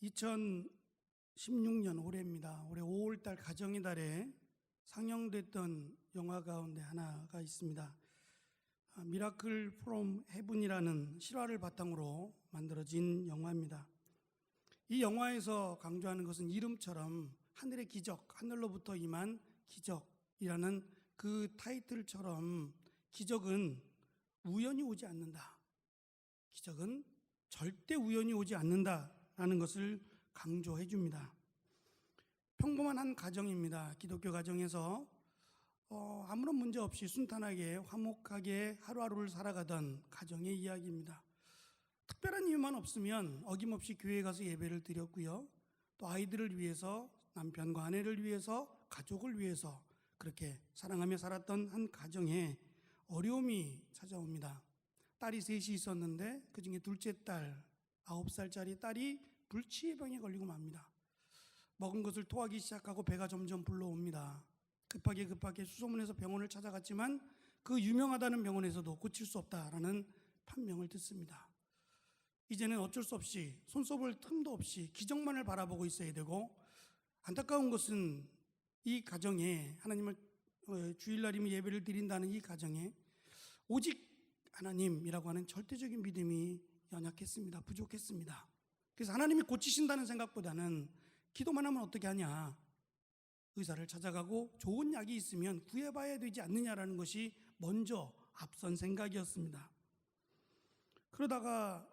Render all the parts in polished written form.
2016년 올해입니다. 올해 5월달 가정의 달에 상영됐던 영화 가운데 하나가 있습니다. 미라클 프롬 헤븐이라는 실화를 바탕으로 만들어진 영화입니다. 이 영화에서 강조하는 것은 이름처럼 하늘의 기적, 하늘로부터 임한 기적이라는 그 타이틀처럼 기적은 우연히 오지 않는다. 기적은 절대 우연히 오지 않는다라는 것을 강조해 줍니다. 평범한 한 가정입니다. 기독교 가정에서 아무런 문제 없이 순탄하게 화목하게 하루하루를 살아가던 가정의 이야기입니다. 특별한 이유만 없으면 어김없이 교회에 가서 예배를 드렸고요. 또 아이들을 위해서, 남편과 아내를 위해서, 가족을 위해서 그렇게 사랑하며 살았던 한 가정에 어려움이 찾아옵니다. 딸이 셋이 있었는데 그중에 둘째 딸, 9살짜리 딸이 불치의 병에 걸리고 맙니다. 먹은 것을 토하기 시작하고 배가 점점 불러옵니다. 급하게 수소문해서 병원을 찾아갔지만 그 유명하다는 병원에서도 고칠 수 없다라는 판명을 듣습니다. 이제는 어쩔 수 없이 손써볼 틈도 없이 기적만을 바라보고 있어야 되고, 안타까운 것은 이 가정에 하나님을 주일날이면 예배를 드린다는 이 가정에 오직 하나님이라고 하는 절대적인 믿음이 연약했습니다. 부족했습니다. 그래서 하나님이 고치신다는 생각보다는 기도만 하면 어떻게 하냐, 의사를 찾아가고 좋은 약이 있으면 구해봐야 되지 않느냐라는 것이 먼저 앞선 생각이었습니다. 그러다가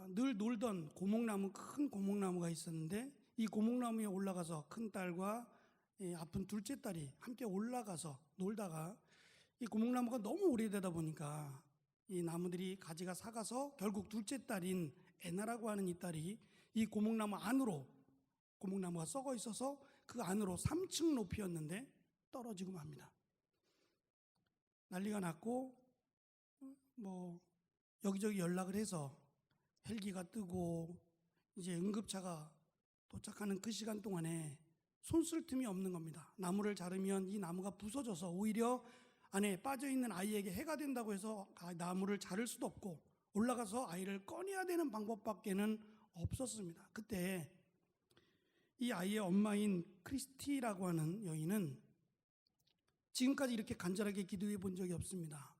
늘 놀던 고목나무, 큰 고목나무가 있었는데 이 고목나무에 올라가서 큰딸과 아픈 둘째 딸이 함께 올라가서 놀다가 이 고목나무가 너무 오래되다 보니까 이 나무들이 가지가 삭아서 결국 둘째 딸인 애나라고 하는 이 딸이 이 고목나무 안으로, 고목나무가 썩어 있어서 그 안으로 3층 높이였는데 떨어지고 맙니다. 난리가 났고 여기저기 연락을 해서 헬기가 뜨고 이제 응급차가 도착하는 그 시간 동안에 손 쓸 틈이 없는 겁니다. 나무를 자르면 이 나무가 부서져서 오히려 안에 빠져있는 아이에게 해가 된다고 해서 나무를 자를 수도 없고 올라가서 아이를 꺼내야 되는 방법밖에는 없었습니다. 그때 이 아이의 엄마인 크리스티라고 하는 여인은 지금까지 이렇게 간절하게 기도해 본 적이 없습니다.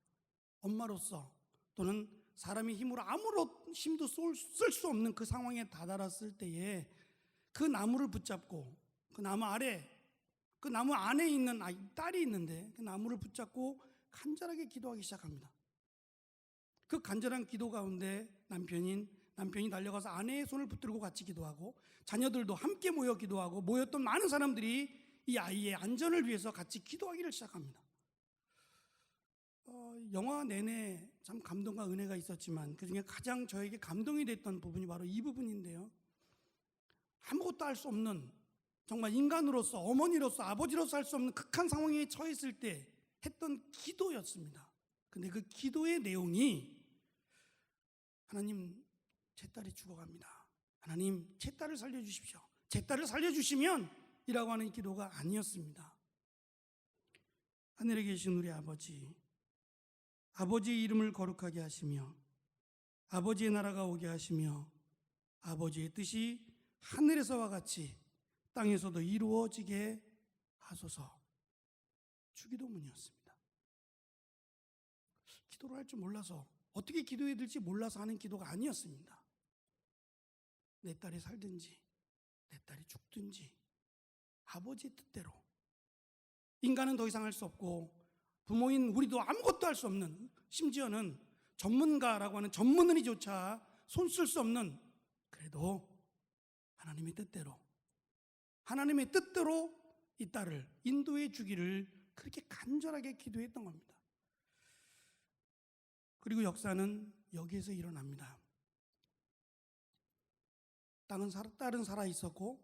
엄마로서 또는 사람의 힘으로 아무런 힘도 쓸 수 없는 그 상황에 다다랐을 때에 그 나무를 붙잡고 그 나무 안에 있는 딸이 있는데 그 나무를 붙잡고 간절하게 기도하기 시작합니다. 그 간절한 기도 가운데 남편이 달려가서 아내의 손을 붙들고 같이 기도하고 자녀들도 함께 모여 기도하고 모였던 많은 사람들이 이 아이의 안전을 위해서 같이 기도하기를 시작합니다. 영화 내내 참 감동과 은혜가 있었지만 그중에 가장 저에게 감동이 됐던 부분이 바로 이 부분인데요. 아무것도 할 수 없는, 정말 인간으로서, 어머니로서, 아버지로서 할 수 없는 극한 상황에 처했을 때 했던 기도였습니다. 근데 그 기도의 내용이 하나님, 제 딸이 죽어갑니다. 하나님, 제 딸을 살려주십시오. 제 딸을 살려주시면 이라고 하는 기도가 아니었습니다. 하늘에 계신 우리 아버지, 아버지의 이름을 거룩하게 하시며 아버지의 나라가 오게 하시며 아버지의 뜻이 하늘에서와 같이 땅에서도 이루어지게 하소서. 주기도문이었습니다. 기도를 할 줄 몰라서, 어떻게 기도해야 될지 몰라서 하는 기도가 아니었습니다. 내 딸이 살든지 내 딸이 죽든지 아버지의 뜻대로. 인간은 더 이상 할 수 없고 부모인 우리도 아무것도 할 수 없는, 심지어는 전문가라고 하는 전문의조차 손 쓸 수 없는, 그래도 하나님의 뜻대로 이 딸을 인도해 주기를 그렇게 간절하게 기도했던 겁니다. 그리고 역사는 여기에서 일어납니다. 딸은 살아 있었고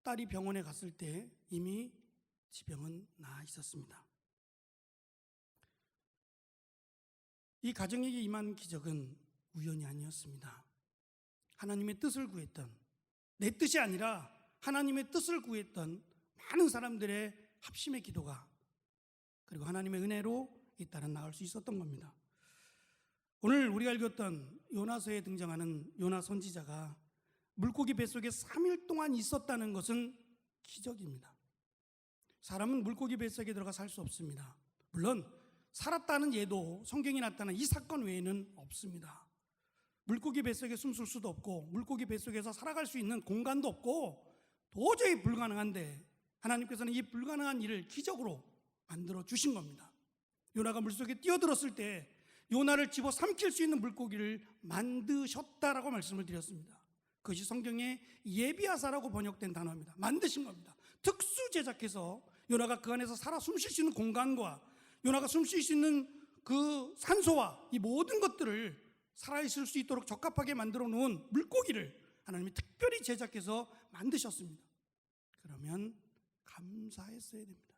딸이 병원에 갔을 때 이미 지병은 나아 있었습니다. 이 가정에게 임한 기적은 우연이 아니었습니다. 하나님의 뜻을 구했던, 내 뜻이 아니라 하나님의 뜻을 구했던 많은 사람들의 합심의 기도가, 그리고 하나님의 은혜로 이 딸은 나을 수 있었던 겁니다. 오늘 우리가 읽었던 요나서에 등장하는 요나 선지자가 물고기 뱃속에 3일 동안 있었다는 것은 기적입니다. 사람은 물고기 뱃속에 들어가 살 수 없습니다. 물론 살았다는 예도 성경에 나타난 이 사건 외에는 없습니다. 물고기 뱃속에 숨쉴 수도 없고 물고기 뱃속에서 살아갈 수 있는 공간도 없고 도저히 불가능한데 하나님께서는 이 불가능한 일을 기적으로 만들어 주신 겁니다. 요나가 물속에 뛰어들었을 때 요나를 집어 삼킬 수 있는 물고기를 만드셨다라고 말씀을 드렸습니다. 그것이 성경의 예비하사라고 번역된 단어입니다. 만드신 겁니다. 특수 제작해서 요나가 그 안에서 살아 숨쉴 수 있는 공간과 요나가 숨쉴 수 있는 그 산소와 이 모든 것들을 살아있을 수 있도록 적합하게 만들어 놓은 물고기를 하나님이 특별히 제작해서 만드셨습니다. 그러면 감사했어야 됩니다.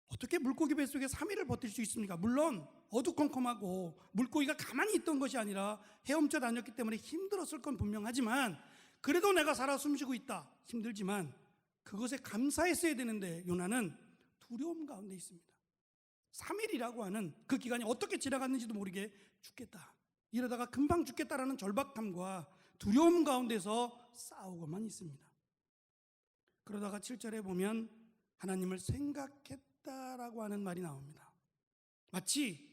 어떻게 물고기 뱃속에 3일을 버틸 수 있습니까? 물론 어두컴컴하고 물고기가 가만히 있던 것이 아니라 헤엄쳐 다녔기 때문에 힘들었을 건 분명하지만 그래도 내가 살아 숨쉬고 있다. 힘들지만 그것에 감사했어야 되는데 요나는 두려움 가운데 있습니다. 3일이라고 하는 그 기간이 어떻게 지나갔는지도 모르게 죽겠다. 이러다가 금방 죽겠다라는 절박함과 두려움 가운데서 싸우고만 있습니다. 그러다가 7절에 보면 하나님을 생각했다라고 하는 말이 나옵니다. 마치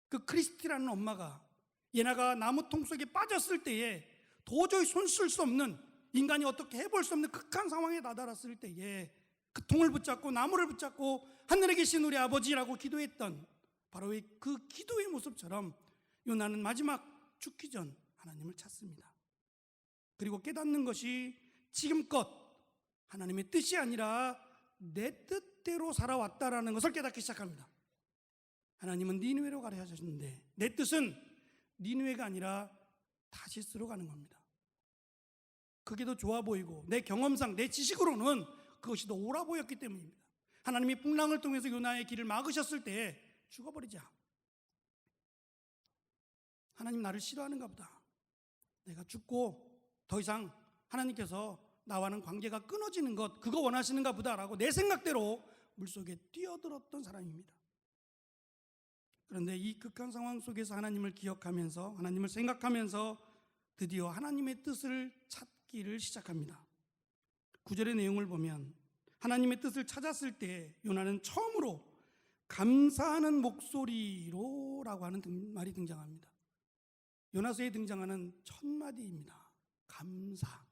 그 크리스티라는 엄마가 예나가 나무통 속에 빠졌을 때에 도저히 손쓸 수 없는 인간이 어떻게 해볼 수 없는 극한 상황에 다다랐을 때에 그 통을 붙잡고 나무를 붙잡고 하늘에 계신 우리 아버지라고 기도했던 바로 그 기도의 모습처럼 요나는 마지막 죽기 전 하나님을 찾습니다. 그리고 깨닫는 것이 지금껏 하나님의 뜻이 아니라 내 뜻대로 살아왔다라는 것을 깨닫기 시작합니다. 하나님은 니느웨로 가라 하셨는데 내 뜻은 니느웨가 아니라 다시스로 가는 겁니다. 그게 더 좋아 보이고 내 경험상 내 지식으로는 그것이 더 옳아 보였기 때문입니다. 하나님이 풍랑을 통해서 요나의 길을 막으셨을 때 죽어버리자. 하나님 나를 싫어하는가 보다. 내가 죽고 더 이상 하나님께서 나와는 관계가 끊어지는 것 그거 원하시는가 보다라고 내 생각대로 물속에 뛰어들었던 사람입니다. 그런데 이 극한 상황 속에서 하나님을 기억하면서 하나님을 생각하면서 드디어 하나님의 뜻을 찾기를 시작합니다. 9절의 내용을 보면 하나님의 뜻을 찾았을 때 요나는 처음으로 감사하는 목소리로 라고 하는 말이 등장합니다. 요나서에 등장하는 첫 마디입니다. 감사.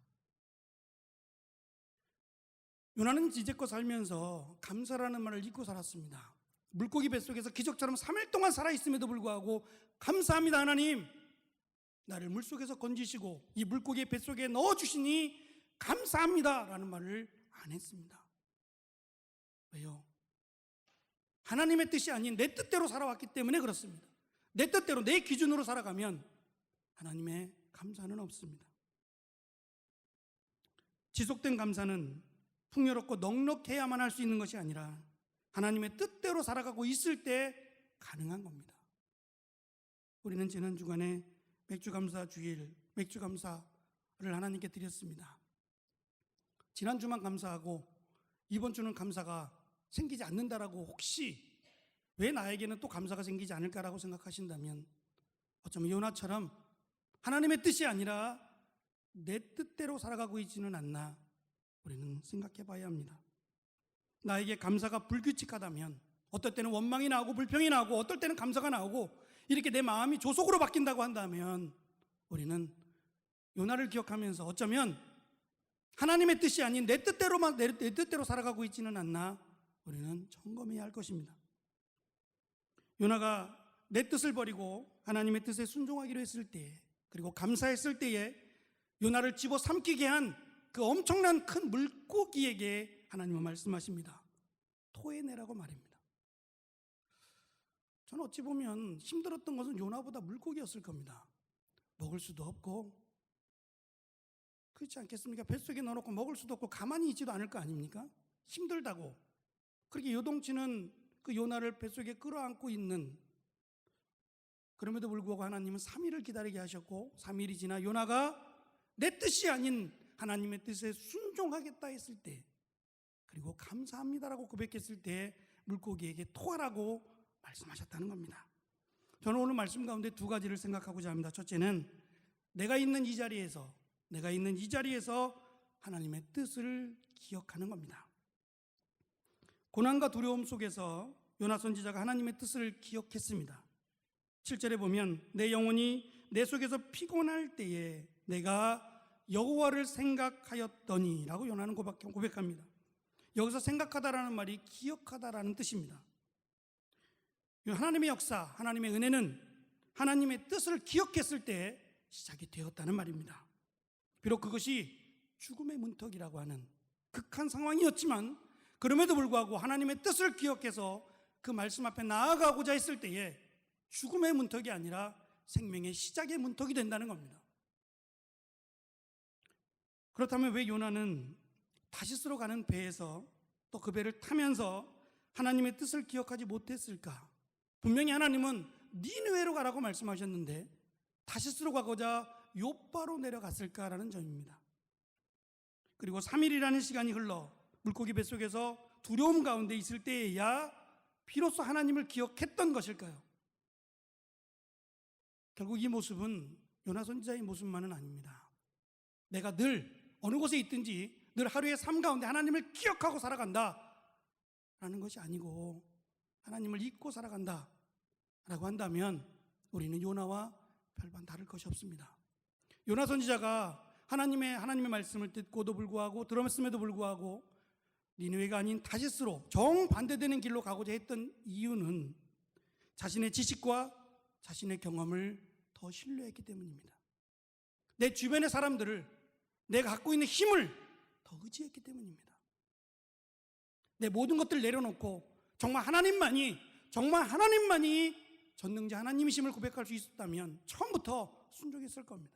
요나는 이제껏 살면서 감사라는 말을 잊고 살았습니다. 물고기 뱃속에서 기적처럼 3일 동안 살아있음에도 불구하고 감사합니다 하나님, 나를 물속에서 건지시고 이 물고기의 뱃속에 넣어주시니 감사합니다 라는 말을 안 했습니다. 왜요? 하나님의 뜻이 아닌 내 뜻대로 살아왔기 때문에 그렇습니다. 내 뜻대로 내 기준으로 살아가면 하나님의 감사는 없습니다. 지속된 감사는 풍요롭고 넉넉해야만 할 수 있는 것이 아니라 하나님의 뜻대로 살아가고 있을 때 가능한 겁니다. 우리는 지난 주간에 맥주감사 주일, 맥주감사를 하나님께 드렸습니다. 지난 주만 감사하고 이번 주는 감사가 생기지 않는다라고 혹시 왜 나에게는 또 감사가 생기지 않을까라고 생각하신다면 어쩌면 요나처럼 하나님의 뜻이 아니라 내 뜻대로 살아가고 있지는 않나 우리는 생각해 봐야 합니다. 나에게 감사가 불규칙하다면 어떨 때는 원망이 나오고 불평이 나오고 어떨 때는 감사가 나오고 이렇게 내 마음이 조속으로 바뀐다고 한다면 우리는 요나를 기억하면서 어쩌면 하나님의 뜻이 아닌 내 뜻대로만 내 뜻대로 살아가고 있지는 않나 우리는 점검해야 할 것입니다. 요나가 내 뜻을 버리고 하나님의 뜻에 순종하기로 했을 때 그리고 감사했을 때에 요나를 집어삼키게 한 그 엄청난 큰 물고기에게 하나님은 말씀하십니다. 토해내라고 말입니다. 저는 어찌 보면 힘들었던 것은 요나보다 물고기였을 겁니다. 먹을 수도 없고 그렇지 않겠습니까? 뱃속에 넣어놓고 먹을 수도 없고 가만히 있지도 않을 거 아닙니까? 힘들다고 그렇게 요동치는 그 요나를 뱃속에 끌어안고 있는 그럼에도 불구하고 하나님은 3일을 기다리게 하셨고 3일이 지나 요나가 내 뜻이 아닌 하나님의 뜻에 순종하겠다 했을 때 그리고 감사합니다라고 고백했을 때 물고기에게 토하라고 말씀하셨다는 겁니다. 저는 오늘 말씀 가운데 두 가지를 생각하고자 합니다. 첫째는 내가 있는 이 자리에서 내가 있는 이 자리에서 하나님의 뜻을 기억하는 겁니다. 고난과 두려움 속에서 요나 선지자가 하나님의 뜻을 기억했습니다. 7절에 보면 내 영혼이 내 속에서 피곤할 때에 내가 여호와를 생각하였더니 라고 요나는 고백합니다. 여기서 생각하다라는 말이 기억하다라는 뜻입니다. 하나님의 역사, 하나님의 은혜는 하나님의 뜻을 기억했을 때 시작이 되었다는 말입니다. 비록 그것이 죽음의 문턱이라고 하는 극한 상황이었지만 그럼에도 불구하고 하나님의 뜻을 기억해서 그 말씀 앞에 나아가고자 했을 때에 죽음의 문턱이 아니라 생명의 시작의 문턱이 된다는 겁니다. 그렇다면 왜 요나는 다시스로 가는 배에서 또 그 배를 타면서 하나님의 뜻을 기억하지 못했을까? 분명히 하나님은 니느웨로 가라고 말씀하셨는데 다시스로 가고자 요바로 내려갔을까라는 점입니다. 그리고 3일이라는 시간이 흘러 물고기 뱃속에서 두려움 가운데 있을 때에야 비로소 하나님을 기억했던 것일까요? 결국 이 모습은 요나 선지자의 모습만은 아닙니다. 내가 늘 어느 곳에 있든지 늘 하루의 삶 가운데 하나님을 기억하고 살아간다 라는 것이 아니고 하나님을 잊고 살아간다 라고 한다면 우리는 요나와 별반 다를 것이 없습니다. 요나 선지자가 하나님의 말씀을 듣고도 불구하고 들었음에도 불구하고 니느웨가 아닌 다시스로 정반대되는 길로 가고자 했던 이유는 자신의 지식과 자신의 경험을 더 신뢰했기 때문입니다. 내 주변의 사람들을, 내가 갖고 있는 힘을 더 의지했기 때문입니다. 내 모든 것들을 내려놓고 정말 하나님만이 전능자 하나님이심을 고백할 수 있었다면 처음부터 순종했을 겁니다.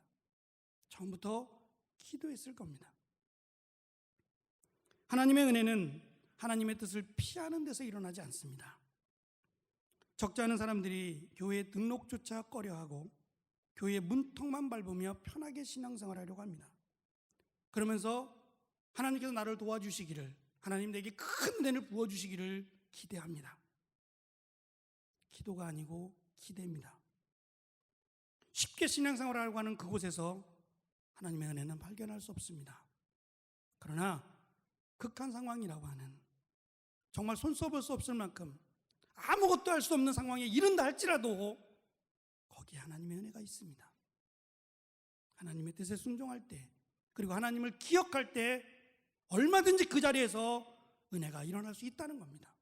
처음부터 기도했을 겁니다. 하나님의 은혜는 하나님의 뜻을 피하는 데서 일어나지 않습니다. 적지 않은 사람들이 교회 등록조차 꺼려하고 교회 문턱만 밟으며 편하게 신앙생활을 하려고 합니다. 그러면서 하나님께서 나를 도와주시기를, 하나님 내게 큰 은혜를 부어주시기를 기대합니다. 기도가 아니고 기대입니다. 쉽게 신앙생활을 하려고 하는 그곳에서 하나님의 은혜는 발견할 수 없습니다. 그러나 극한 상황이라고 하는 정말 손써볼 수 없을 만큼 아무것도 할 수 없는 상황에 이른다 할지라도 거기에 하나님의 은혜가 있습니다. 하나님의 뜻에 순종할 때, 그리고 하나님을 기억할 때 얼마든지 그 자리에서 은혜가 일어날 수 있다는 겁니다.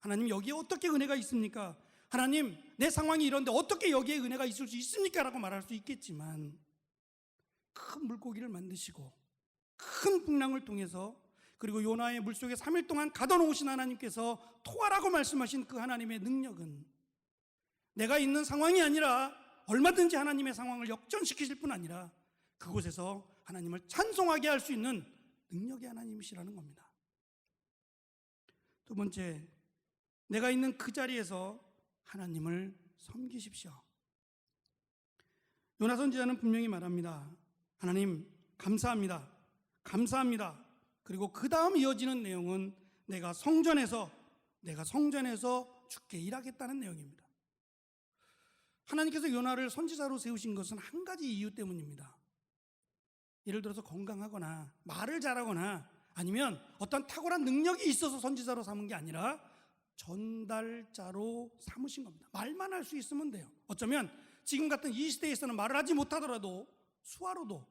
하나님 여기에 어떻게 은혜가 있습니까? 하나님 내 상황이 이런데 어떻게 여기에 은혜가 있을 수 있습니까? 라고 말할 수 있겠지만 큰 물고기를 만드시고 큰 풍랑을 통해서, 그리고 요나의 물속에 3일 동안 가둬놓으신 하나님께서 토하라고 말씀하신 그 하나님의 능력은 내가 있는 상황이 아니라 얼마든지 하나님의 상황을 역전시키실 뿐 아니라 그곳에서 하나님을 찬송하게 할 수 있는 능력의 하나님이시라는 겁니다. 두 번째, 내가 있는 그 자리에서 하나님을 섬기십시오. 요나 선지자는 분명히 말합니다. 하나님 감사합니다. 감사합니다. 그리고 그 다음 이어지는 내용은 내가 성전에서 주께 일하겠다는 내용입니다. 하나님께서 요나를 선지자로 세우신 것은 한 가지 이유 때문입니다. 예를 들어서 건강하거나 말을 잘하거나 아니면 어떤 탁월한 능력이 있어서 선지자로 삼은 게 아니라 전달자로 삼으신 겁니다. 말만 할 수 있으면 돼요. 어쩌면 지금 같은 이 시대에서는 말을 하지 못하더라도 수화로도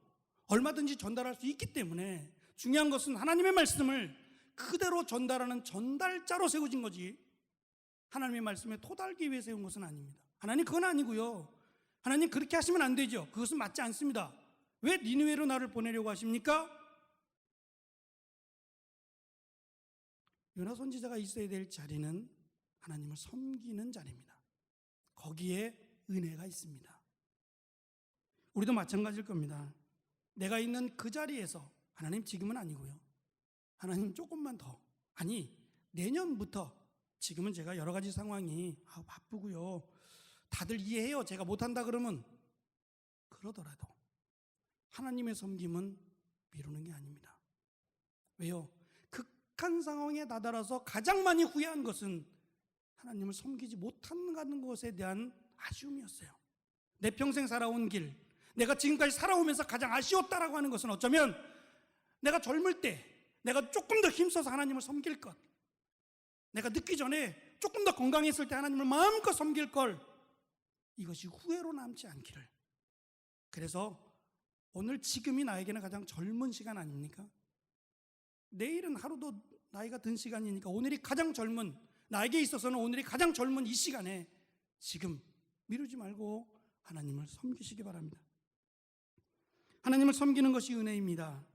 얼마든지 전달할 수 있기 때문에 중요한 것은 하나님의 말씀을 그대로 전달하는 전달자로 세워진 거지 하나님의 말씀에 토달기 위해 세운 것은 아닙니다. 하나님 그건 아니고요. 하나님 그렇게 하시면 안 되죠. 그것은 맞지 않습니다. 왜 니느웨로 나를 보내려고 하십니까? 요나 선지자가 있어야 될 자리는 하나님을 섬기는 자리입니다. 거기에 은혜가 있습니다. 우리도 마찬가지일 겁니다. 내가 있는 그 자리에서 하나님 지금은 아니고요. 하나님 조금만 더, 아니 내년부터, 지금은 제가 여러 가지 상황이 바쁘고요. 다들 이해해요. 제가 못한다 그러면 그러더라도 하나님의 섬김은 미루는 게 아닙니다. 왜요? 극한 상황에 다다라서 가장 많이 후회한 것은 하나님을 섬기지 못하는 것에 대한 아쉬움이었어요. 내 평생 살아온 길, 내가 지금까지 살아오면서 가장 아쉬웠다라고 하는 것은 어쩌면 내가 젊을 때 내가 조금 더 힘써서 하나님을 섬길 것, 내가 늦기 전에 조금 더 건강했을 때 하나님을 마음껏 섬길 걸, 이것이 후회로 남지 않기를. 그래서 오늘 지금이 나에게는 가장 젊은 시간 아닙니까? 내일은 하루도 나이가 든 시간이니까 오늘이 가장 젊은, 나에게 있어서는 오늘이 가장 젊은 이 시간에 지금 미루지 말고 하나님을 섬기시기 바랍니다. 하나님을 섬기는 것이 은혜입니다.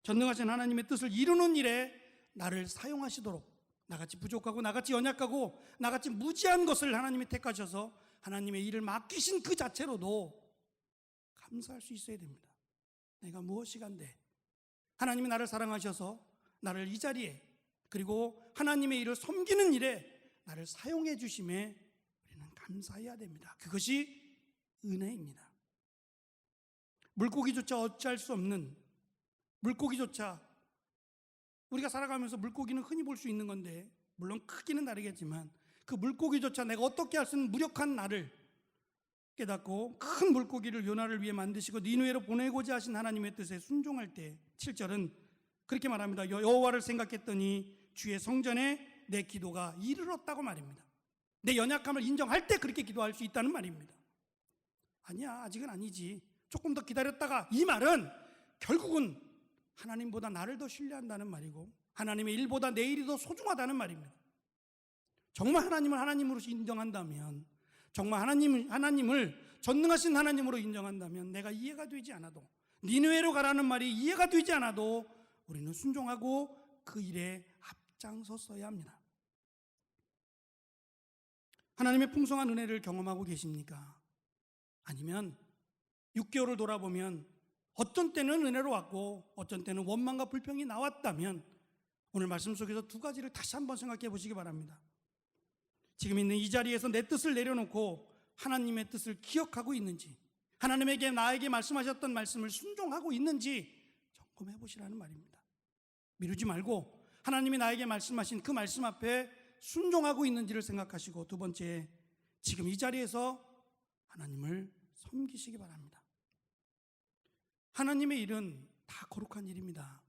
전능하신 하나님의 뜻을 이루는 일에 나를 사용하시도록, 나같이 부족하고 나같이 연약하고 나같이 무지한 것을 하나님이 택하셔서 하나님의 일을 맡기신 그 자체로도 감사할 수 있어야 됩니다. 내가 무엇이간데 하나님이 나를 사랑하셔서 나를 이 자리에, 그리고 하나님의 일을 섬기는 일에 나를 사용해 주심에 우리는 감사해야 됩니다. 그것이 은혜입니다. 물고기조차 어찌할 수 없는, 물고기조차 우리가 살아가면서 물고기는 흔히 볼 수 있는 건데, 물론 크기는 다르겠지만 그 물고기조차 내가 어떻게 할 수 있는 무력한 나를 깨닫고 큰 물고기를 요나를 위해 만드시고 니느웨로 보내고자 하신 하나님의 뜻에 순종할 때 7절은 그렇게 말합니다. 여호와를 생각했더니 주의 성전에 내 기도가 이르렀다고 말입니다. 내 연약함을 인정할 때 그렇게 기도할 수 있다는 말입니다. 아니야, 아직은 아니지, 조금 더 기다렸다가, 이 말은 결국은 하나님보다 나를 더 신뢰한다는 말이고 하나님의 일보다 내 일이 더 소중하다는 말입니다. 정말 하나님을 하나님으로 인정한다면, 정말 하나님을 전능하신 하나님으로 인정한다면, 내가 이해가 되지 않아도, 니느웨로 가라는 말이 이해가 되지 않아도 우리는 순종하고 그 일에 앞장섰어야 합니다. 하나님의 풍성한 은혜를 경험하고 계십니까? 아니면 6개월을 돌아보면 어떤 때는 은혜로 왔고 어떤 때는 원망과 불평이 나왔다면, 오늘 말씀 속에서 두 가지를 다시 한번 생각해 보시기 바랍니다. 지금 있는 이 자리에서 내 뜻을 내려놓고 하나님의 뜻을 기억하고 있는지, 하나님에게 나에게 말씀하셨던 말씀을 순종하고 있는지 점검해 보시라는 말입니다. 미루지 말고 하나님이 나에게 말씀하신 그 말씀 앞에 순종하고 있는지를 생각하시고, 두 번째, 지금 이 자리에서 하나님을 섬기시기 바랍니다. 하나님의 일은 다 거룩한 일입니다.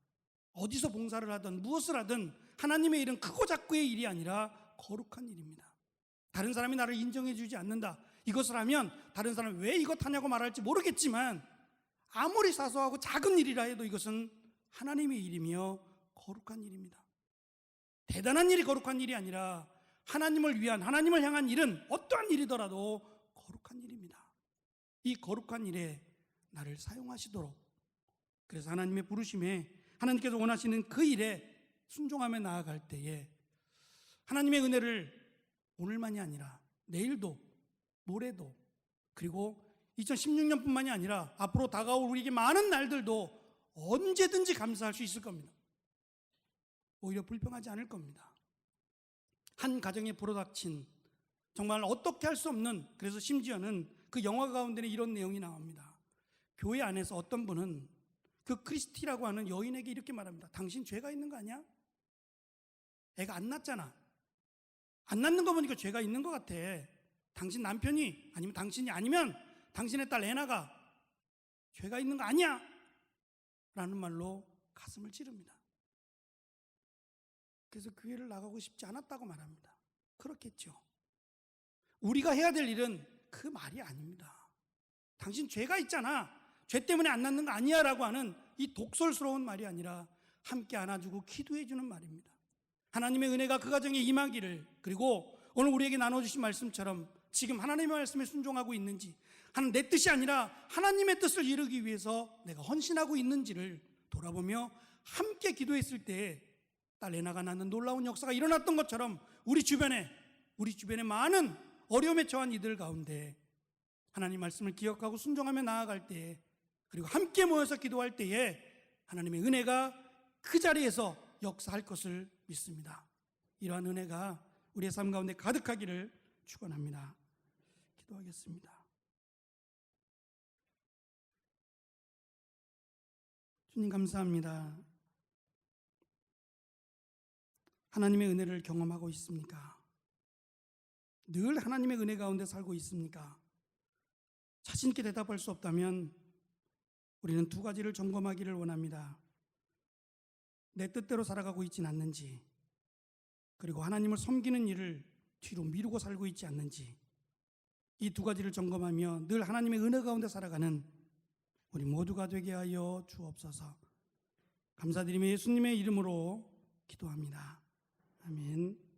어디서 봉사를 하든 무엇을 하든 하나님의 일은 크고 작고의 일이 아니라 거룩한 일입니다. 다른 사람이 나를 인정해 주지 않는다, 이것을 하면 다른 사람이 왜 이것 하냐고 말할지 모르겠지만 아무리 사소하고 작은 일이라 해도 이것은 하나님의 일이며 거룩한 일입니다. 대단한 일이 거룩한 일이 아니라 하나님을 위한, 하나님을 향한 일은 어떠한 일이더라도 거룩한 일입니다. 이 거룩한 일에 나를 사용하시도록, 그래서 하나님의 부르심에, 하나님께서 원하시는 그 일에 순종하며 나아갈 때에 하나님의 은혜를 오늘만이 아니라 내일도, 모레도, 그리고 2016년뿐만이 아니라 앞으로 다가올 우리에게 많은 날들도 언제든지 감사할 수 있을 겁니다. 오히려 불평하지 않을 겁니다. 한 가정에 불어닥친 정말 어떻게 할 수 없는, 그래서 심지어는 그 영화 가운데는 이런 내용이 나옵니다. 교회 안에서 어떤 분은 그 크리스티라고 하는 여인에게 이렇게 말합니다. 당신 죄가 있는 거 아니야? 애가 안 낳잖아. 안 낳는 거 보니까 죄가 있는 것 같아. 당신 남편이, 아니면 당신이, 아니면 당신의 딸 애나가 죄가 있는 거 아니야? 라는 말로 가슴을 찌릅니다. 그래서 교회를 나가고 싶지 않았다고 말합니다. 그렇겠죠. 우리가 해야 될 일은 그 말이 아닙니다. 당신 죄가 있잖아, 죄 때문에 안 낳는 거 아니야 라고 하는 이 독설스러운 말이 아니라 함께 안아주고 기도해 주는 말입니다. 하나님의 은혜가 그 가정에 임하기를, 그리고 오늘 우리에게 나눠주신 말씀처럼 지금 하나님의 말씀에 순종하고 있는지, 내 뜻이 아니라 하나님의 뜻을 이루기 위해서 내가 헌신하고 있는지를 돌아보며 함께 기도했을 때 딸 레나가 낳는 놀라운 역사가 일어났던 것처럼 우리 주변에 많은 어려움에 처한 이들 가운데 하나님 말씀을 기억하고 순종하며 나아갈 때에, 그리고 함께 모여서 기도할 때에 하나님의 은혜가 그 자리에서 역사할 것을 믿습니다. 이러한 은혜가 우리의 삶 가운데 가득하기를 축원합니다. 기도하겠습니다. 주님 감사합니다. 하나님의 은혜를 경험하고 있습니까? 늘 하나님의 은혜 가운데 살고 있습니까? 자신 있게 대답할 수 없다면 우리는 두 가지를 점검하기를 원합니다. 내 뜻대로 살아가고 있진 않는지, 그리고 하나님을 섬기는 일을 뒤로 미루고 살고 있지 않는지, 이 두 가지를 점검하며 늘 하나님의 은혜 가운데 살아가는 우리 모두가 되게 하여 주옵소서. 감사드리며 예수님의 이름으로 기도합니다. 아멘.